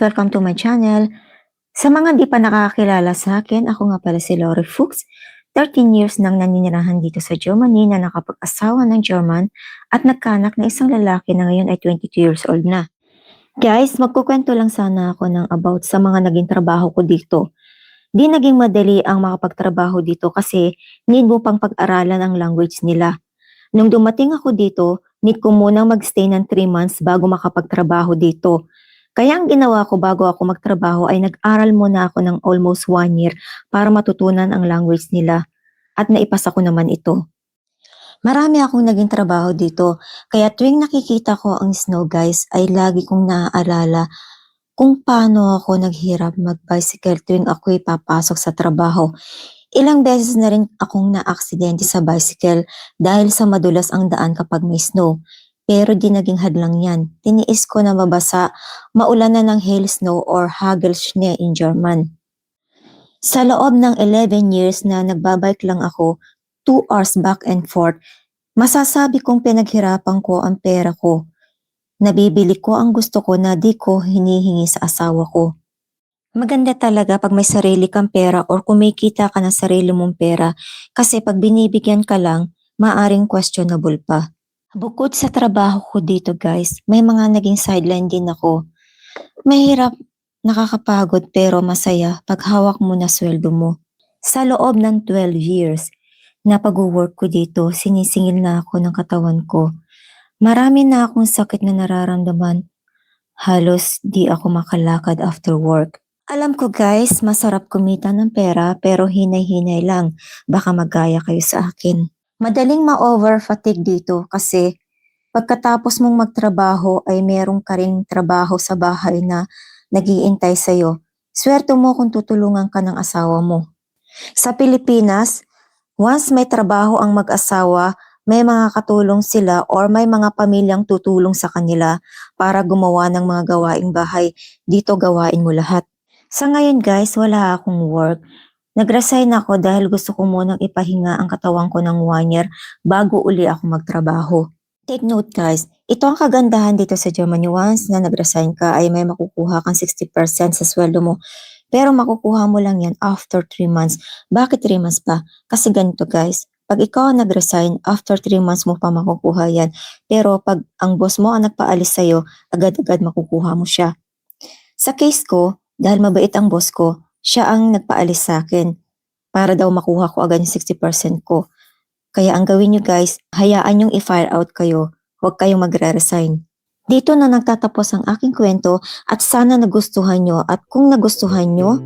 Welcome to my channel. Sa mga di pa nakakakilala sa akin, ako nga pala si Lori Fuchs. 13 years nang naninirahan dito sa Germany na nakapag-asawa ng German at nagkaanak na isang lalaki na ngayon ay 22 years old na. Guys, magkukwento lang sana ako ng about sa mga naging trabaho ko dito. Di naging madali ang makapagtrabaho dito kasi need mo pang pag-aralan ang language nila. Nung dumating ako dito, need ko munang magstay ng 3 months bago makapagtrabaho dito. Kaya ang ginawa ko bago ako magtrabaho ay nag-aral muna ako ng almost 1 year para matutunan ang language nila at naipasa ko naman ito. Marami akong naging trabaho dito, kaya tuwing nakikita ko ang snow guys ay lagi kong naaalala kung paano ako naghirap mag-bicycle tuwing ako'y papasok sa trabaho. Ilang beses na rin akong na-aksidente sa bicycle dahil sa madulas ang daan kapag may snow. Pero di naging hadlang yan. Tiniis ko na mabasa, maulan na ng hail snow or Hagelschnee in German. Sa loob ng 11 years na nagbabike lang ako, 2 hours back and forth, masasabi kong pinaghirapan ko ang pera ko. Nabibili ko ang gusto ko na di ko hinihingi sa asawa ko. Maganda talaga pag may sarili kang pera or kumikita ka ng sarili mong pera kasi pag binibigyan ka lang, maaring questionable pa. Bukod sa trabaho ko dito guys, may mga naging sideline din ako. Mahirap, nakakapagod pero masaya pag hawak mo na sweldo mo. Sa loob ng 12 years na pag-work ko dito, sinisingil na ako ng katawan ko. Marami na akong sakit na nararamdaman. Halos di ako makalakad after work. Alam ko guys, masarap kumita ng pera pero hinay-hinay lang. Baka magaya kayo sa akin. Madaling ma-over fatigue dito kasi pagkatapos mong magtrabaho ay merong ka ring trabaho sa bahay na nag-iintay sa'yo. Swerte mo kung tutulungan ka ng asawa mo. Sa Pilipinas, once may trabaho ang mag-asawa, may mga katulong sila or may mga pamilyang tutulong sa kanila para gumawa ng mga gawaing bahay. Dito gawain mo lahat. Sa ngayon guys, wala akong work. Nag-resign ako dahil gusto ko munang ipahinga ang katawan ko ng 1 year bago uli ako magtrabaho. Take note guys, ito ang kagandahan dito sa Germany. Once na nag-resign ka ay may makukuha kang 60% sa sweldo mo. Pero makukuha mo lang yan after 3 months. Bakit 3 months pa? Kasi ganito guys, pag ikaw nag-resign, after 3 months mo pa makukuha yan. Pero pag ang boss mo ang nagpaalis sa'yo, agad-agad makukuha mo siya. Sa case ko, dahil mabait ang boss ko, siya ang nagpaalis sa akin para daw makuha ko agad yung 60% ko. Kaya ang gawin nyo guys, hayaan yung i-fire out kayo, huwag kayong magre-resign. Dito na nagtatapos ang aking kwento at sana nagustuhan nyo at kung nagustuhan nyo,